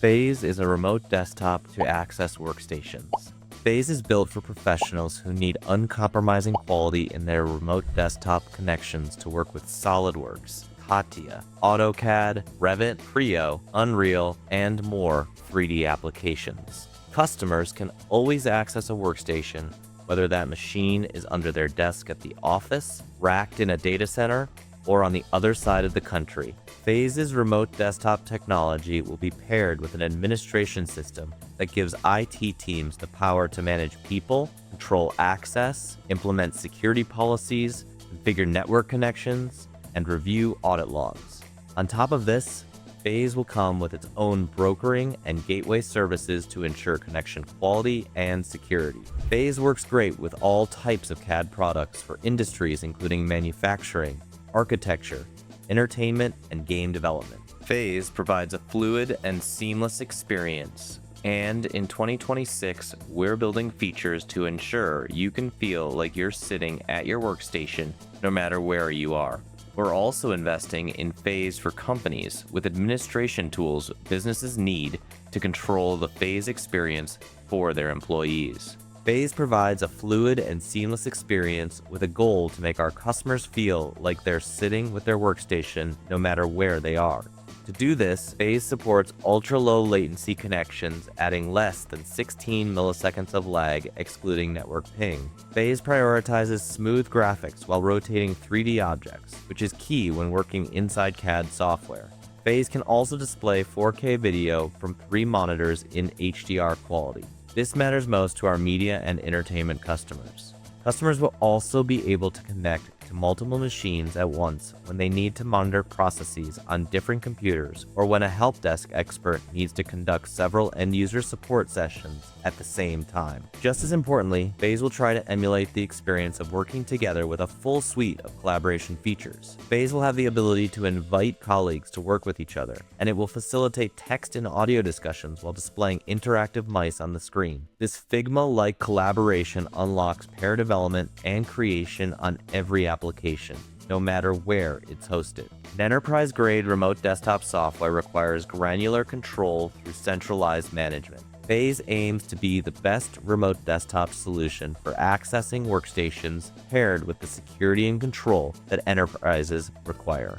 Phaze is a remote desktop to access workstations. Phaze is built for professionals who need uncompromising quality in their remote desktop connections to work with SolidWorks, CATIA, AutoCAD, Revit, Creo, Unreal, and more 3D applications. Customers can always access a workstation, whether that machine is under their desk at the office, racked in a data center, or on the other side of the country. Phaze's remote desktop technology will be paired with an administration system that gives IT teams the power to manage people, control access, implement security policies, configure network connections, and review audit logs. On top of this, Phaze will come with its own brokering and gateway services to ensure connection quality and security. Phaze works great with all types of CAD products for industries including manufacturing, architecture, entertainment, and game development. Phaze provides a fluid and seamless experience, and in 2026, we're building features to ensure you can feel like you're sitting at your workstation no matter where you are. We're also investing in Phaze for companies with administration tools businesses need to control the Phaze experience for their employees. Phaze provides a fluid and seamless experience with a goal to make our customers feel like they're sitting with their workstation no matter where they are. To do this, Phaze supports ultra-low latency connections, adding less than 16 milliseconds of lag, excluding network ping. Phaze prioritizes smooth graphics while rotating 3D objects, which is key when working inside CAD software. Phaze can also display 4K video from 3 monitors in HDR quality. This matters most to our media and entertainment customers. Customers will also be able to connect to multiple machines at once when they need to monitor processes on different computers or when a help desk expert needs to conduct several end-user support sessions at the same time. Just as importantly, Phaze will try to emulate the experience of working together with a full suite of collaboration features. Phaze will have the ability to invite colleagues to work with each other, and it will facilitate text and audio discussions while displaying interactive mice on the screen. This Figma-like collaboration unlocks pair development and creation on every application, no matter where it's hosted. An enterprise-grade remote desktop software requires granular control through centralized management. Phaze aims to be the best remote desktop solution for accessing workstations paired with the security and control that enterprises require.